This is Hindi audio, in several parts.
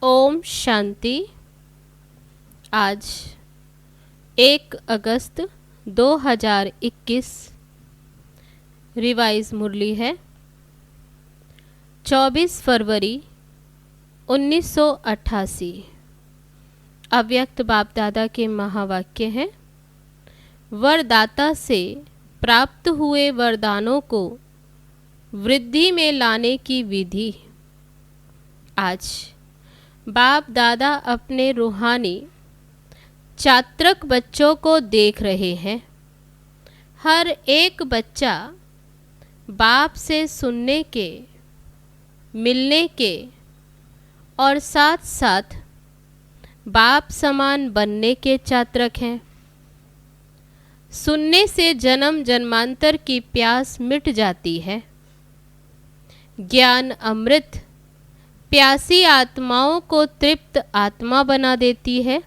ओम शांति। आज 1 अगस्त 2021 रिवाइज मुरली है 24 फरवरी 1988। अव्यक्त बाप दादा के महावाक्य हैं, वरदाता से प्राप्त हुए वरदानों को वृद्धि में लाने की विधि। आज बाप दादा अपने रूहानी छात्रक बच्चों को देख रहे हैं। हर एक बच्चा बाप से सुनने के, मिलने के और साथ साथ बाप समान बनने के छात्रक हैं। सुनने से जन्म जन्मांतर की प्यास मिट जाती है। ज्ञान अमृत प्यासी आत्माओं को तृप्त आत्मा बना देती है।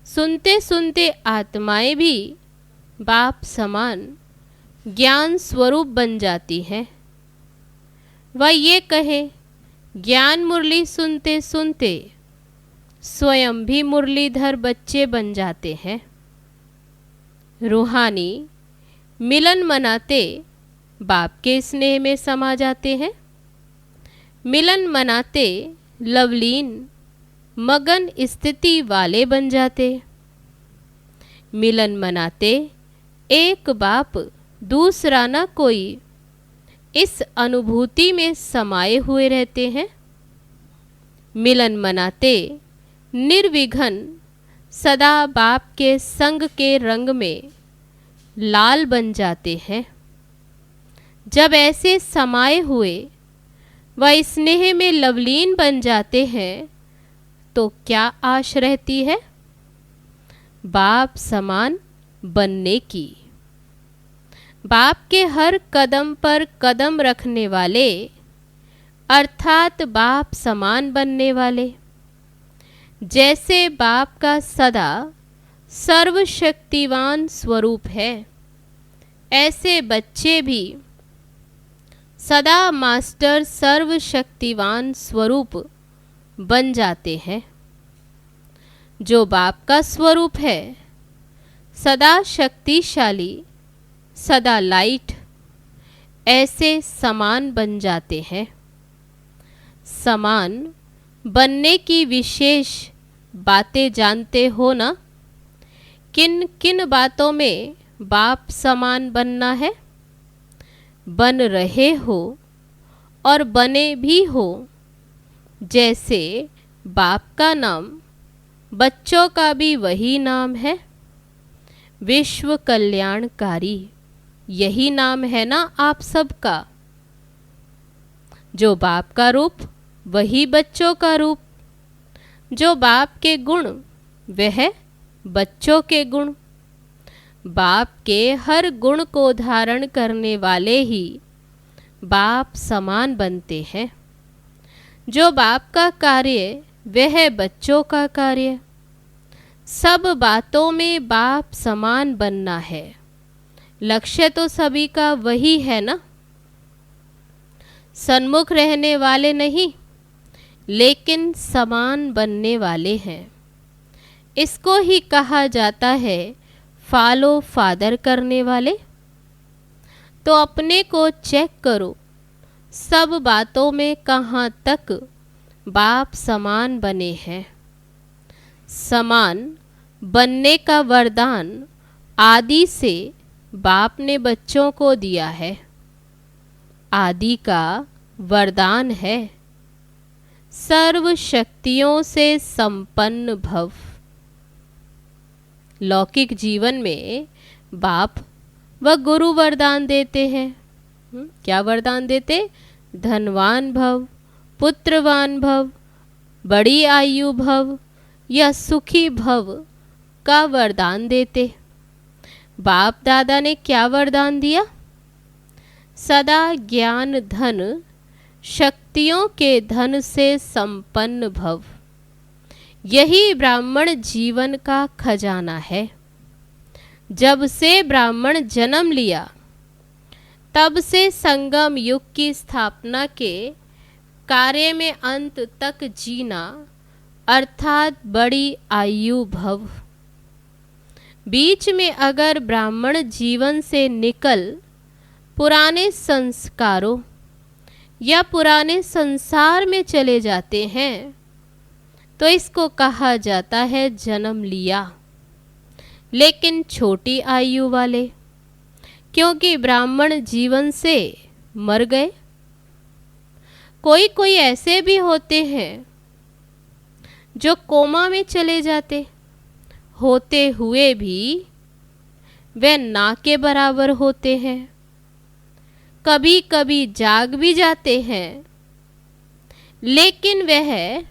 सुनते सुनते आत्माएं भी बाप समान ज्ञान स्वरूप बन जाती हैं। वह ये कहे, ज्ञान मुरली सुनते सुनते स्वयं भी मुरलीधर बच्चे बन जाते हैं। रूहानी मिलन मनाते बाप के स्नेह में समा जाते हैं। मिलन मनाते लवलीन मगन स्थिति वाले बन जाते। मिलन मनाते एक बाप दूसरा न कोई इस अनुभूति में समाये हुए रहते हैं। मिलन मनाते निर्विघ्न सदा बाप के संग के रंग में लाल बन जाते हैं। जब ऐसे समाये हुए वह स्नेह में लवलीन बन जाते हैं तो क्या आश रहती है? बाप समान बनने की। बाप के हर कदम पर कदम रखने वाले अर्थात बाप समान बनने वाले। जैसे बाप का सदा सर्वशक्तिवान स्वरूप है, ऐसे बच्चे भी सदा मास्टर सर्वशक्तिवान स्वरूप बन जाते हैं। जो बाप का स्वरूप है, सदा शक्तिशाली, सदा लाइट, ऐसे समान बन जाते हैं। समान बनने की विशेष बातें जानते हो ना? किन किन बातों में बाप समान बनना है? बन रहे हो और बने भी हो। जैसे बाप का नाम, बच्चों का भी वही नाम है, विश्व कल्याणकारी। यही नाम है ना आप सबका। जो बाप का रूप वही बच्चों का रूप। जो बाप के गुण वह बच्चों के गुण। बाप के हर गुण को धारण करने वाले ही बाप समान बनते हैं। जो बाप का कार्य वह है बच्चों का कार्य। सब बातों में बाप समान बनना है। लक्ष्य तो सभी का वही है ना। सन्मुख रहने वाले नहीं, लेकिन समान बनने वाले हैं। इसको ही कहा जाता है फॉलो फादर करने वाले। तो अपने को चेक करो, सब बातों में कहाँ तक बाप समान बने हैं। समान बनने का वरदान आदि से बाप ने बच्चों को दिया है। आदि का वरदान है सर्व शक्तियों से संपन्न भव। लौकिक जीवन में बाप व गुरु वरदान देते हैं। क्या वरदान देते? धनवान भव, पुत्रवान भव, बड़ी आयु भव या सुखी भव का वरदान देते। बाप दादा ने क्या वरदान दिया? सदा ज्ञान धन शक्तियों के धन से संपन्न भव। यही ब्राह्मण जीवन का खजाना है। जब से ब्राह्मण जन्म लिया तब से संगम युग की स्थापना के कार्य में अंत तक जीना अर्थात बड़ी आयु भव। बीच में अगर ब्राह्मण जीवन से निकल पुराने संस्कारों या पुराने संसार में चले जाते हैं तो इसको कहा जाता है जन्म लिया, लेकिन छोटी आयु वाले, क्योंकि ब्राह्मण जीवन से मर गए। कोई कोई ऐसे भी होते हैं जो कोमा में चले जाते, होते हुए भी वे ना के बराबर होते हैं। कभी कभी जाग भी जाते हैं, लेकिन वह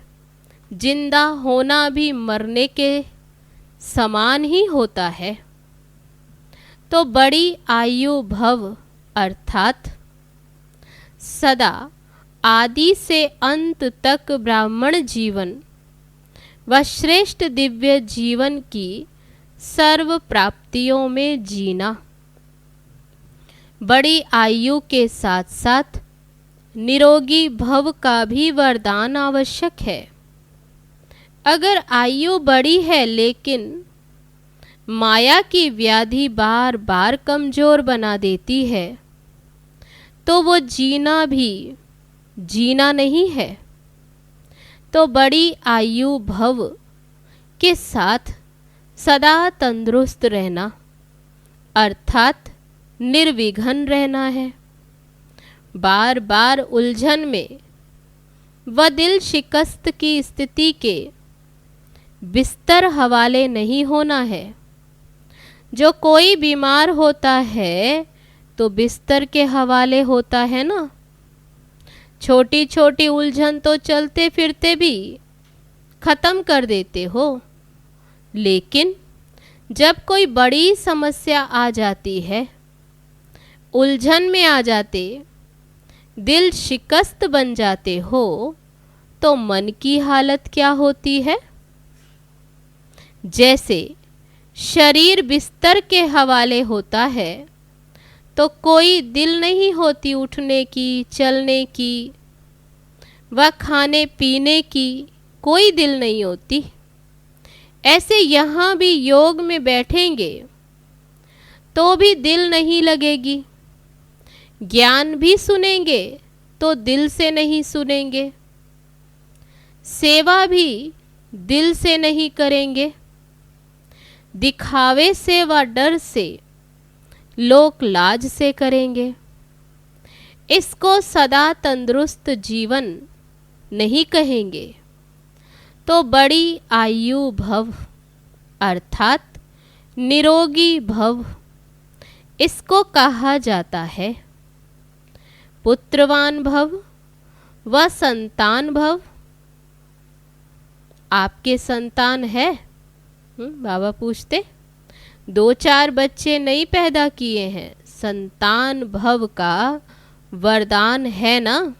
जिंदा होना भी मरने के समान ही होता है। तो बड़ी आयु भव अर्थात सदा आदि से अंत तक ब्राह्मण जीवन व श्रेष्ठ दिव्य जीवन की सर्व प्राप्तियों में जीना। बड़ी आयु के साथ साथ निरोगी भव का भी वरदान आवश्यक है। अगर आयु बड़ी है लेकिन माया की व्याधि बार बार कमजोर बना देती है तो वो जीना भी जीना नहीं है। तो बड़ी आयु भव के साथ सदा तंदुरुस्त रहना अर्थात निर्विघ्न रहना है। बार बार उलझन में व दिल शिकस्त की स्थिति के बिस्तर हवाले नहीं होना है। जो कोई बीमार होता है तो बिस्तर के हवाले होता है ना। छोटी छोटी उलझन तो चलते फिरते भी खत्म कर देते हो, लेकिन जब कोई बड़ी समस्या आ जाती है, उलझन में आ जाते, दिल शिकस्त बन जाते हो, तो मन की हालत क्या होती है? जैसे शरीर बिस्तर के हवाले होता है तो कोई दिल नहीं होती उठने की, चलने की व खाने पीने की कोई दिल नहीं होती। ऐसे यहाँ भी योग में बैठेंगे तो भी दिल नहीं लगेगी। ज्ञान भी सुनेंगे तो दिल से नहीं सुनेंगे। सेवा भी दिल से नहीं करेंगे। दिखावे से व डर से, लोक लाज से करेंगे। इसको सदा तंदुरुस्त जीवन नहीं कहेंगे। तो बड़ी आयु भव अर्थात निरोगी भव इसको कहा जाता है। पुत्रवान भव व संतान भव। आपके संतान है? बाबा पूछते। 2-4 बच्चे नहीं पैदा किए हैं, संतान भव का वरदान है ना।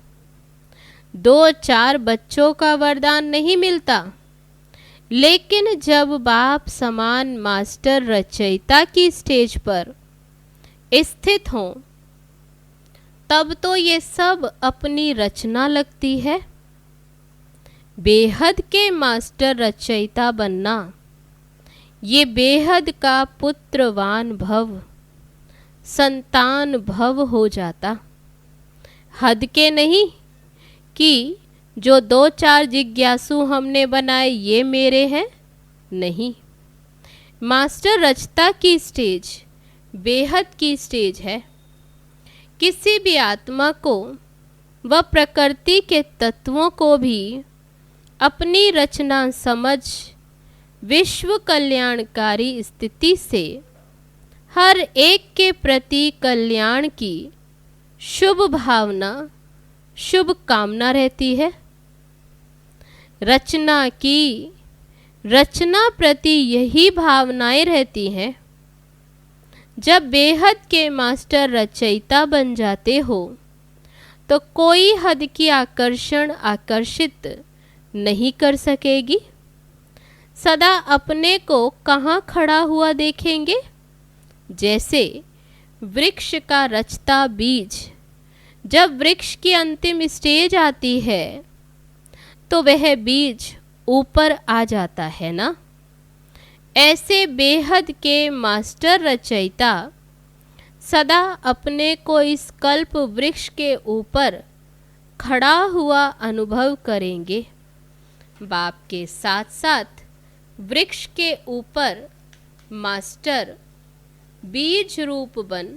2-4 बच्चों का वरदान नहीं मिलता, लेकिन जब बाप समान मास्टर रचयिता की स्टेज पर स्थित हों, तब तो ये सब अपनी रचना लगती है। बेहद के मास्टर रचयिता बनना, ये बेहद का पुत्रवान भव, संतान भव हो जाता। हद के नहीं कि जो 2-4 जिज्ञासु हमने बनाए ये मेरे हैं, नहीं। मास्टर रचता की स्टेज बेहद की स्टेज है। किसी भी आत्मा को व प्रकृति के तत्वों को भी अपनी रचना समझ विश्व कल्याणकारी स्थिति से हर एक के प्रति कल्याण की शुभ भावना, शुभ कामना रहती है। रचना प्रति यही भावनाएं रहती हैं। जब बेहद के मास्टर रचयिता बन जाते हो तो कोई हद की आकर्षण आकर्षित नहीं कर सकेगी। सदा अपने को कहाँ खड़ा हुआ देखेंगे? जैसे वृक्ष का रचता बीज जब वृक्ष की अंतिम स्टेज आती है तो वह बीज ऊपर आ जाता है ना। ऐसे बेहद के मास्टर रचयिता सदा अपने को इस कल्प वृक्ष के ऊपर खड़ा हुआ अनुभव करेंगे। बाप के साथ साथ वृक्ष के ऊपर मास्टर बीज रूप बन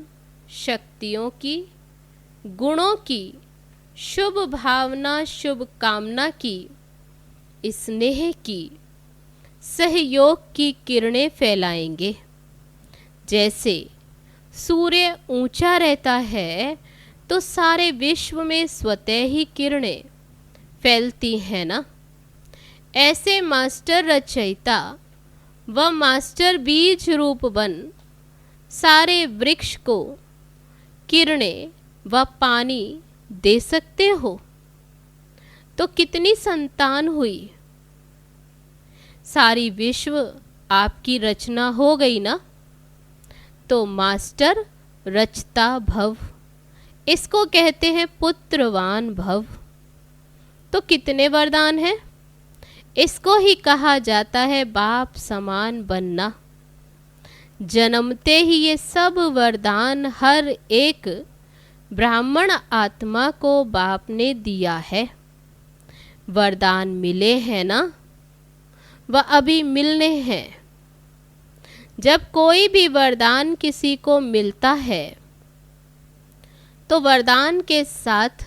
शक्तियों की, गुणों की, शुभ भावना, शुभ कामना की, स्नेह की, सहयोग की किरणें फैलाएंगे। जैसे सूर्य ऊंचा रहता है तो सारे विश्व में स्वतः ही किरणें फैलती हैं ना। ऐसे मास्टर रचयिता व मास्टर बीज रूप बन सारे वृक्ष को किरणें व पानी दे सकते हो तो कितनी संतान हुई। सारी विश्व आपकी रचना हो गई ना। तो मास्टर रचता भव, इसको कहते हैं पुत्रवान भव। तो कितने वरदान हैं? इसको ही कहा जाता है बाप समान बनना। जन्मते ही ये सब वरदान हर एक ब्राह्मण आत्मा को बाप ने दिया है। वरदान मिले हैं ना, वह अभी मिलने हैं। जब कोई भी वरदान किसी को मिलता है तो वरदान के साथ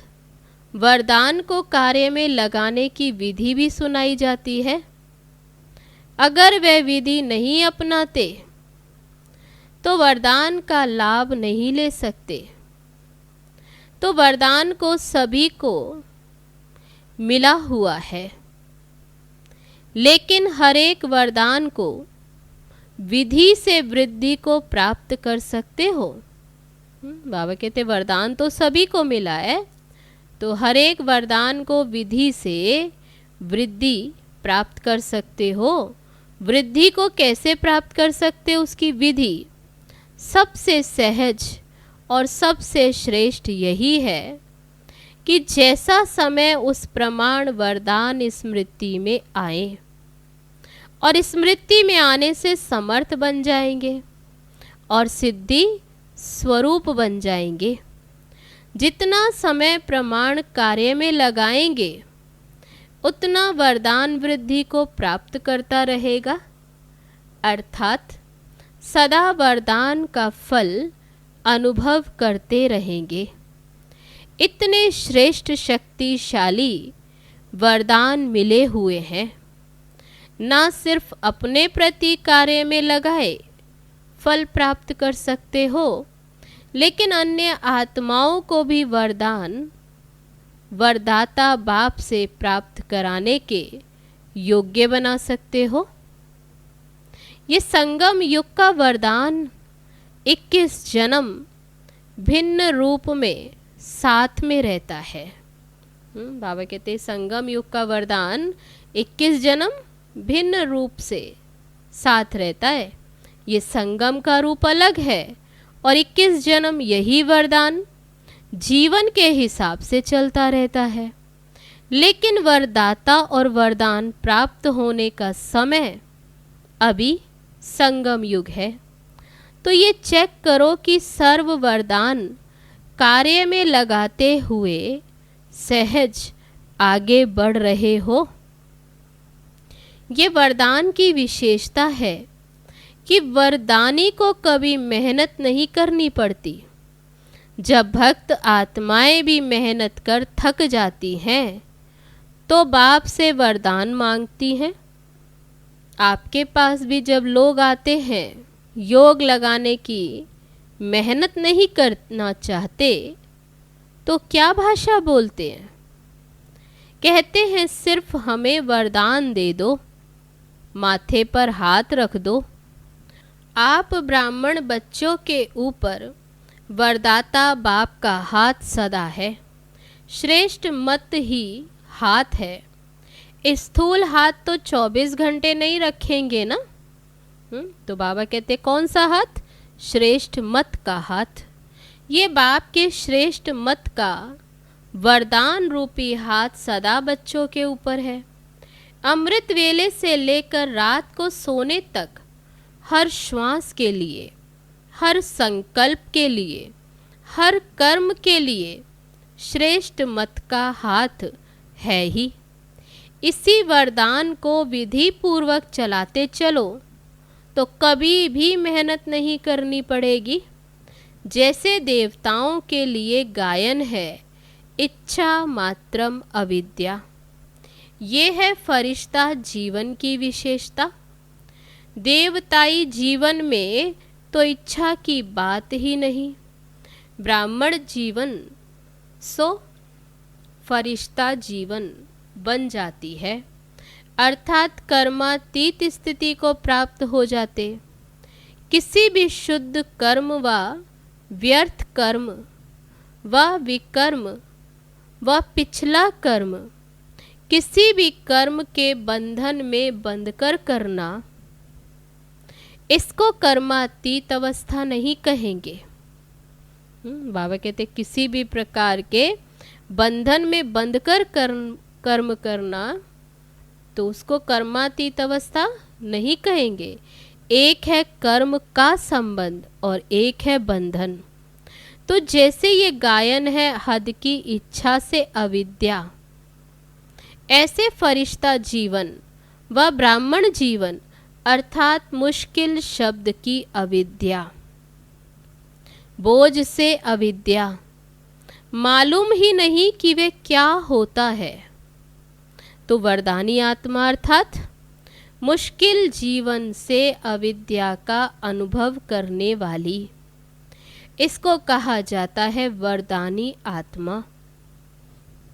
वरदान को कार्य में लगाने की विधि भी सुनाई जाती है। अगर वह विधि नहीं अपनाते तो वरदान का लाभ नहीं ले सकते। तो वरदान को सभी को मिला हुआ है, लेकिन हर एक वरदान को विधि से वृद्धि को प्राप्त कर सकते हो। बाबा कहते वरदान तो सभी को मिला है, तो हर एक वरदान को विधि से वृद्धि प्राप्त कर सकते हो। वृद्धि को कैसे प्राप्त कर सकते हो? उसकी विधि सबसे सहज और सबसे श्रेष्ठ यही है कि जैसा समय उस प्रमाण वरदान स्मृति में आए और स्मृति में आने से समर्थ बन जाएंगे और सिद्धि स्वरूप बन जाएंगे। जितना समय प्रमाण कार्य में लगाएंगे उतना वरदान वृद्धि को प्राप्त करता रहेगा, अर्थात सदा वरदान का फल अनुभव करते रहेंगे। इतने श्रेष्ठ शक्तिशाली वरदान मिले हुए हैं, ना सिर्फ अपने प्रति कार्य में लगाए फल प्राप्त कर सकते हो, लेकिन अन्य आत्माओं को भी वरदान वरदाता बाप से प्राप्त कराने के योग्य बना सकते हो। ये संगम युग का वरदान 21 जन्म भिन्न रूप में साथ में रहता है। बाबा कहते हैं संगम युग का वरदान 21 जन्म भिन्न रूप से साथ रहता है। ये संगम का रूप अलग है और 21 जन्म यही वरदान जीवन के हिसाब से चलता रहता है। लेकिन वरदाता और वरदान प्राप्त होने का समय अभी संगम युग है। तो ये चेक करो कि सर्व वरदान कार्य में लगाते हुए सहज आगे बढ़ रहे हो। ये वरदान की विशेषता है कि वरदानी को कभी मेहनत नहीं करनी पड़ती। जब भक्त आत्माएं भी मेहनत कर थक जाती हैं तो बाप से वरदान मांगती हैं। आपके पास भी जब लोग आते हैं योग लगाने की मेहनत नहीं करना चाहते तो क्या भाषा बोलते हैं? कहते हैं सिर्फ हमें वरदान दे दो, माथे पर हाथ रख दो। आप ब्राह्मण बच्चों के ऊपर वरदाता बाप का हाथ सदा है। श्रेष्ठ मत ही हाथ है। स्थूल हाथ तो 24 घंटे नहीं रखेंगे ना। तो बाबा कहते कौन सा हाथ? श्रेष्ठ मत का हाथ। ये बाप के श्रेष्ठ मत का वरदान रूपी हाथ सदा बच्चों के ऊपर है। अमृत वेले से लेकर रात को सोने तक हर श्वास के लिए, हर संकल्प के लिए, हर कर्म के लिए श्रेष्ठ मत का हाथ है ही। इसी वरदान को विधि पूर्वक चलाते चलो तो कभी भी मेहनत नहीं करनी पड़ेगी। जैसे देवताओं के लिए गायन है इच्छा मात्रम अविद्या, ये है फरिश्ता जीवन की विशेषता। देवताई जीवन में तो इच्छा की बात ही नहीं। ब्राह्मण जीवन सो फरिश्ता जीवन बन जाती है, अर्थात कर्मातीत स्थिति को प्राप्त हो जाते। किसी भी शुद्ध कर्म व व्यर्थ कर्म व विकर्म व पिछला कर्म किसी भी कर्म के बंधन में बंधकर करना, इसको कर्मातीत अवस्था नहीं कहेंगे। बाबा कहते किसी भी प्रकार के बंधन में बंधकर कर्म करना तो उसको कर्मातीत अवस्था नहीं कहेंगे। एक है कर्म का संबंध और एक है बंधन। तो जैसे ये गायन है हद की इच्छा से अविद्या, ऐसे फरिश्ता जीवन व ब्राह्मण जीवन अर्थात मुश्किल शब्द की अविद्या, बोझ से अविद्या, मालूम ही नहीं कि वे क्या होता है। तो वरदानी आत्मा अर्थात मुश्किल जीवन से अविद्या का अनुभव करने वाली, इसको कहा जाता है वरदानी आत्मा।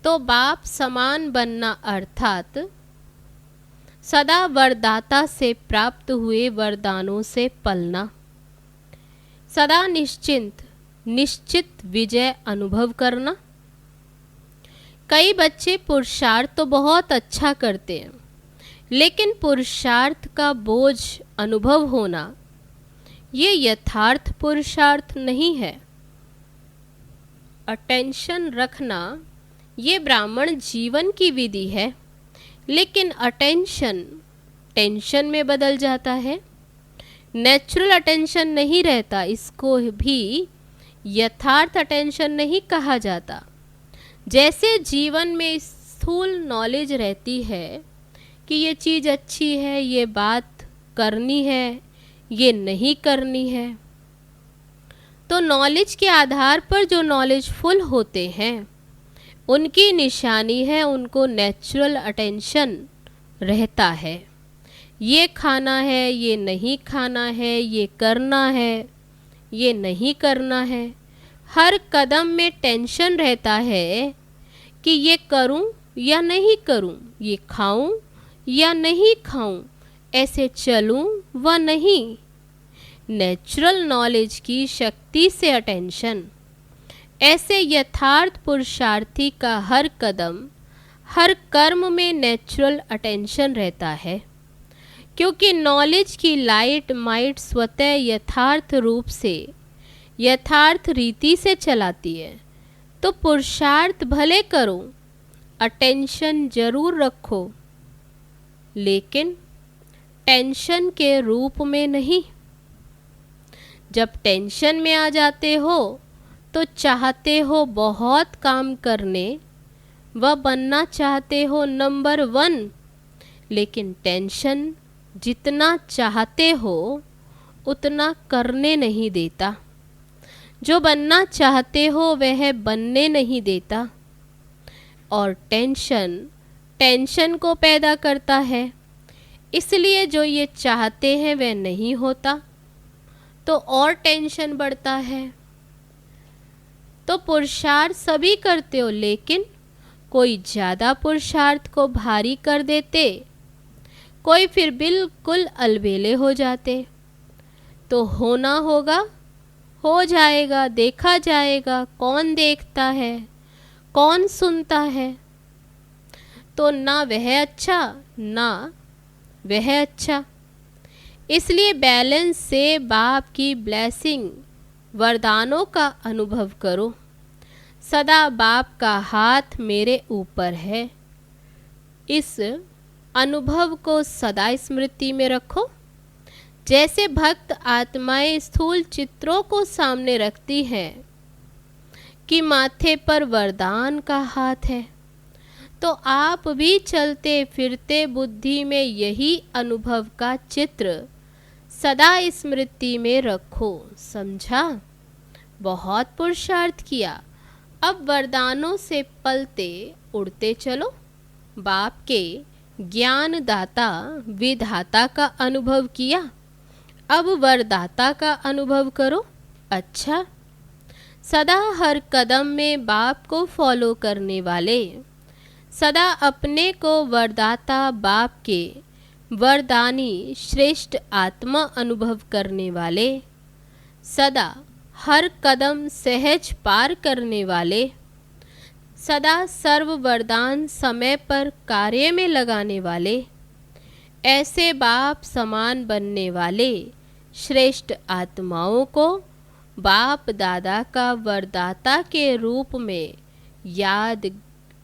तो बाप समान बनना अर्थात सदा वरदाता से प्राप्त हुए वरदानों से पलना, सदा निश्चित विजय अनुभव करना। कई बच्चे पुरुषार्थ तो बहुत अच्छा करते हैं, लेकिन पुरुषार्थ का बोझ अनुभव होना ये यथार्थ पुरुषार्थ नहीं है। अटेंशन रखना ये ब्राह्मण जीवन की विधि है, लेकिन अटेंशन टेंशन में बदल जाता है। नेचुरल अटेंशन नहीं रहता, इसको भी यथार्थ अटेंशन नहीं कहा जाता। जैसे जीवन में स्थूल नॉलेज रहती है कि ये चीज़ अच्छी है, ये बात करनी है, ये नहीं करनी है, तो नॉलेज के आधार पर जो नॉलेजफुल होते हैं उनकी निशानी है, उनको नेचुरल अटेंशन रहता है। ये खाना है, ये नहीं खाना है, ये करना है, ये नहीं करना है। हर कदम में टेंशन रहता है कि ये करूं या नहीं करूं, ये खाऊं या नहीं खाऊं, ऐसे चलूं व नहीं। नेचुरल नॉलेज की शक्ति से अटेंशन, ऐसे यथार्थ पुरुषार्थी का हर कदम हर कर्म में नेचुरल अटेंशन रहता है, क्योंकि नॉलेज की लाइट माइट स्वतः यथार्थ रूप से, यथार्थ रीति से चलाती है। तो पुरुषार्थ भले करो, अटेंशन जरूर रखो, लेकिन टेंशन के रूप में नहीं। जब टेंशन में आ जाते हो तो चाहते हो बहुत काम करने व बनना चाहते हो नंबर 1, लेकिन टेंशन जितना चाहते हो उतना करने नहीं देता। जो बनना चाहते हो वह बनने नहीं देता, और टेंशन को पैदा करता है। इसलिए जो ये चाहते हैं वह नहीं होता, तो और टेंशन बढ़ता है। तो पुरुषार्थ सभी करते हो, लेकिन कोई ज़्यादा पुरुषार्थ को भारी कर देते, कोई फिर बिल्कुल अलबेले हो जाते। तो होना होगा, हो जाएगा, देखा जाएगा, कौन देखता है, कौन सुनता है। तो ना वह अच्छा ना वह अच्छा। इसलिए बैलेंस से बाप की ब्लेसिंग, वरदानों का अनुभव करो। सदा बाप का हाथ मेरे ऊपर है, इस अनुभव को सदा स्मृति में रखो। जैसे भक्त आत्माएं स्थूल चित्रों को सामने रखती हैं कि माथे पर वरदान का हाथ है, तो आप भी चलते फिरते बुद्धि में यही अनुभव का चित्र सदा स्मृति में रखो। समझा? बहुत पुरुषार्थ किया, अब वरदानों से पलते उड़ते चलो। बाप के ज्ञानदाता विधाता का अनुभव किया, अब वरदाता का अनुभव करो। अच्छा, सदा हर कदम में बाप को फॉलो करने वाले, सदा अपने को वरदाता बाप के वरदानी श्रेष्ठ आत्मा अनुभव करने वाले, सदा हर कदम सहज पार करने वाले, सदा सर्व वरदान समय पर कार्य में लगाने वाले, ऐसे बाप समान बनने वाले श्रेष्ठ आत्माओं को बाप दादा का वरदाता के रूप में याद,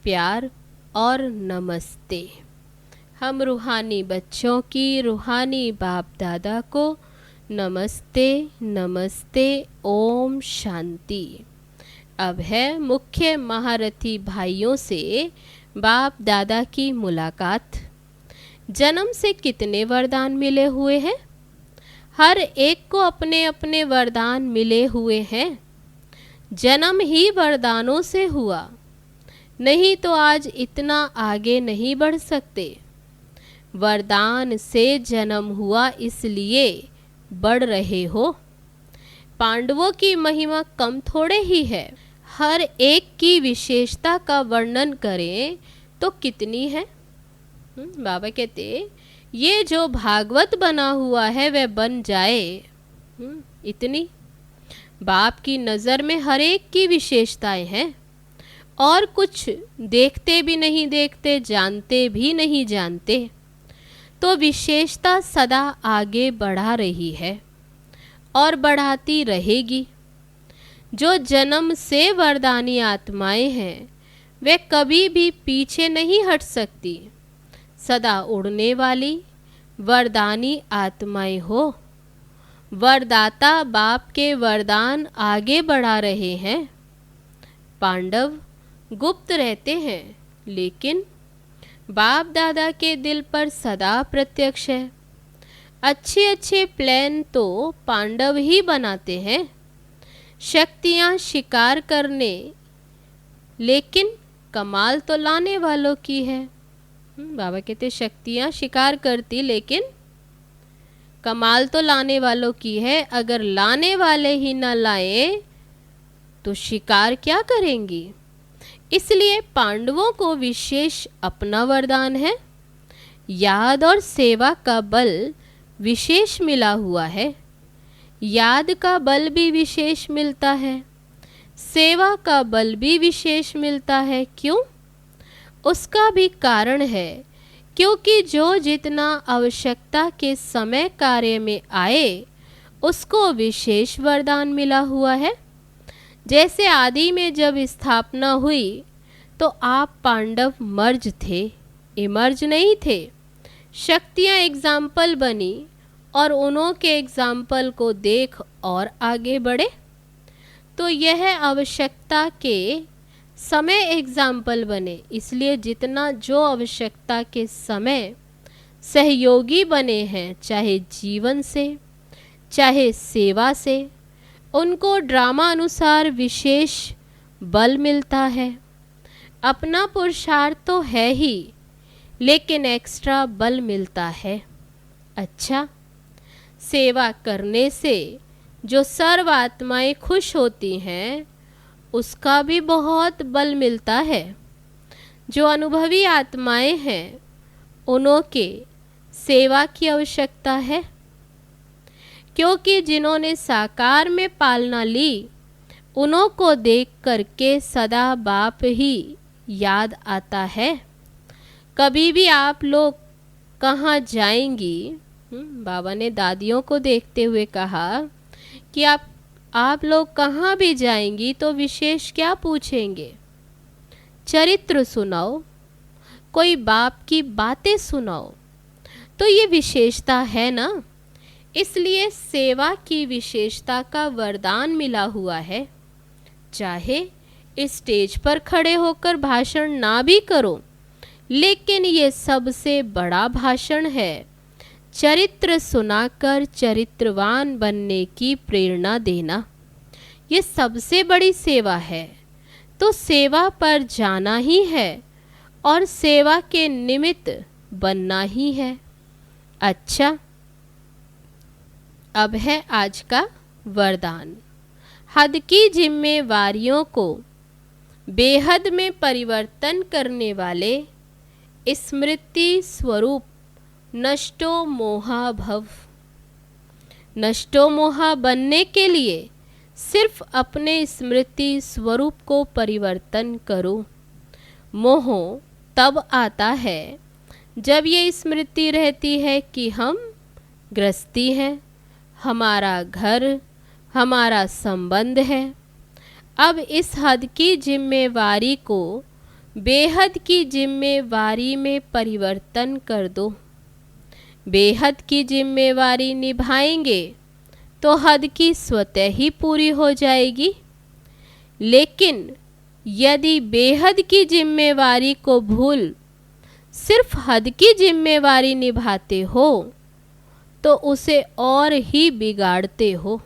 प्यार और नमस्ते। हम रूहानी बच्चों की रूहानी बाप दादा को नमस्ते नमस्ते, ओम शांति। अब है मुख्य महारथी भाइयों से बाप दादा की मुलाकात। जन्म से कितने वरदान मिले हुए हैं? हर एक को अपने अपने वरदान मिले हुए हैं। जन्म ही वरदानों से हुआ, नहीं तो आज इतना आगे नहीं बढ़ सकते। वरदान से जन्म हुआ, इसलिए बढ़ रहे हो। पांडवों की महिमा कम थोड़े ही है। हर एक की विशेषता का वर्णन करें तो कितनी है। बाबा कहते ये जो भागवत बना हुआ है वह बन जाए, इतनी। बाप की नज़र में हर एक की विशेषताएं हैं, और कुछ देखते भी नहीं देखते, जानते भी नहीं जानते। तो विशेषता सदा आगे बढ़ा रही है और बढ़ाती रहेगी। जो जन्म से वरदानी आत्माएं हैं वे कभी भी पीछे नहीं हट सकती। सदा उड़ने वाली वरदानी आत्माएं हो। वरदाता बाप के वरदान आगे बढ़ा रहे हैं। पांडव गुप्त रहते हैं, लेकिन बाप दादा के दिल पर सदा प्रत्यक्ष है। अच्छे अच्छे प्लान तो पांडव ही बनाते हैं, शक्तियाँ शिकार करने, लेकिन कमाल तो लाने वालों की है। बाबा कहते शक्तियाँ शिकार करती, लेकिन कमाल तो लाने वालों की है। अगर लाने वाले ही ना लाए तो शिकार क्या करेंगी। इसलिए पांडवों को विशेष अपना वरदान है। याद और सेवा का बल विशेष मिला हुआ है। याद का बल भी विशेष मिलता है, सेवा का बल भी विशेष मिलता है। क्यों? उसका भी कारण है, क्योंकि जो जितना आवश्यकता के समय कार्य में आए उसको विशेष वरदान मिला हुआ है। जैसे आदि में जब स्थापना हुई तो आप पांडव मर्ज थे, इमर्ज नहीं थे। शक्तियाँ एग्जाम्पल बनी और उन्हों के एग्जाम्पल को देख और आगे बढ़े। तो यह आवश्यकता के समय एग्जाम्पल बने, इसलिए जितना जो आवश्यकता के समय सहयोगी बने हैं, चाहे जीवन से चाहे सेवा से, उनको ड्रामा अनुसार विशेष बल मिलता है। अपना पुरुषार्थ तो है ही, लेकिन एक्स्ट्रा बल मिलता है। अच्छा, सेवा करने से जो सर्व आत्माएं खुश होती हैं उसका भी बहुत बल मिलता है। जो अनुभवी आत्माएं हैं उन्हों के सेवा की आवश्यकता है, क्योंकि जिन्होंने साकार में पालना ली उन्हों को देख करके सदा बाप ही याद आता है। कभी भी आप लोग कहाँ जाएंगी, बाबा ने दादियों को देखते हुए कहा कि आप लोग कहाँ भी जाएंगी तो विशेष क्या पूछेंगे? चरित्र सुनाओ, कोई बाप की बातें सुनाओ, तो ये विशेषता है ना। इसलिए सेवा की विशेषता का वरदान मिला हुआ है। चाहे इस स्टेज पर खड़े होकर भाषण ना भी करो, लेकिन ये सबसे बड़ा भाषण है। चरित्र सुनाकर चरित्रवान बनने की प्रेरणा देना, ये सबसे बड़ी सेवा है। तो सेवा पर जाना ही है और सेवा के निमित्त बनना ही है। अच्छा, अब है आज का वरदान। हद की जिम्मेवारियों को बेहद में परिवर्तन करने वाले स्मृति स्वरूप नष्टो मोहा भव। नष्टो मोहा बनने के लिए सिर्फ अपने स्मृति स्वरूप को परिवर्तन करो। मोह तब आता है जब ये स्मृति रहती है कि हम गृहस्थी हैं, हमारा घर, हमारा संबंध है। अब इस हद की जिम्मेवारी को बेहद की जिम्मेवारी में परिवर्तन कर दो। बेहद की जिम्मेवारी निभाएंगे तो हद की स्वतः ही पूरी हो जाएगी। लेकिन यदि बेहद की जिम्मेवारी को भूल सिर्फ हद की जिम्मेवारी निभाते हो तो उसे और ही बिगाड़ते हो,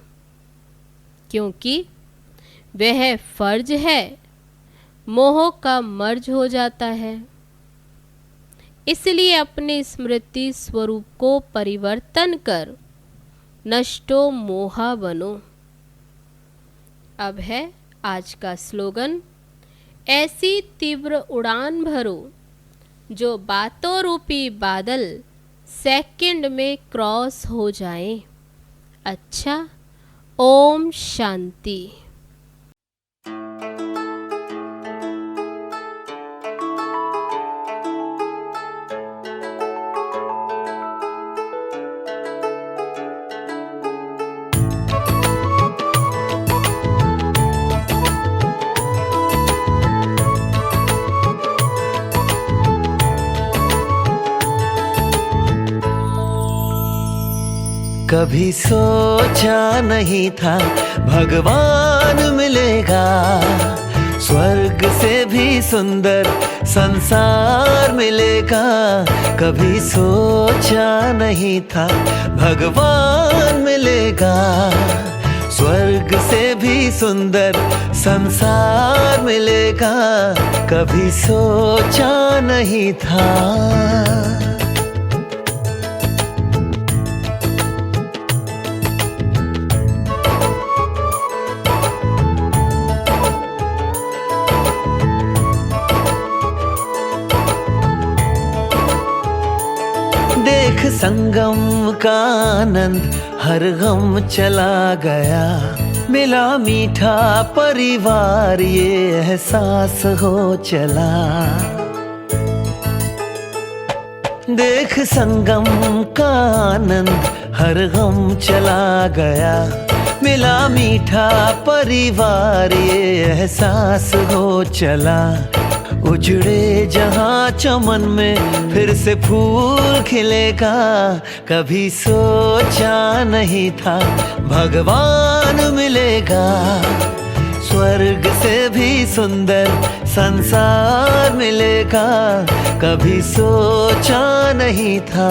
क्योंकि वह फर्ज है, मोह का मर्ज हो जाता है। इसलिए अपने स्मृति स्वरूप को परिवर्तन कर नष्टो मोहा बनो। अब है आज का स्लोगन। ऐसी तीव्र उड़ान भरो जो बातों रूपी बादल सेकंड में क्रॉस हो जाएं। अच्छा, ओम शांति। कभी सोचा नहीं था भगवान मिलेगा, स्वर्ग से भी सुंदर संसार मिलेगा। कभी सोचा नहीं था भगवान मिलेगा, स्वर्ग से भी सुंदर संसार मिलेगा। कभी सोचा नहीं था। देख संगम का आनंद हर गम चला गया, मिला मीठा परिवार ये एहसास हो चला। देख संगम का आनंद हर गम चला गया, मिला मीठा परिवार ये एहसास हो चला। उजड़े जहां चमन में फिर से फूल खिलेगा, कभी सोचा नहीं था भगवान मिलेगा। स्वर्ग से भी सुंदर संसार मिलेगा, कभी सोचा नहीं था।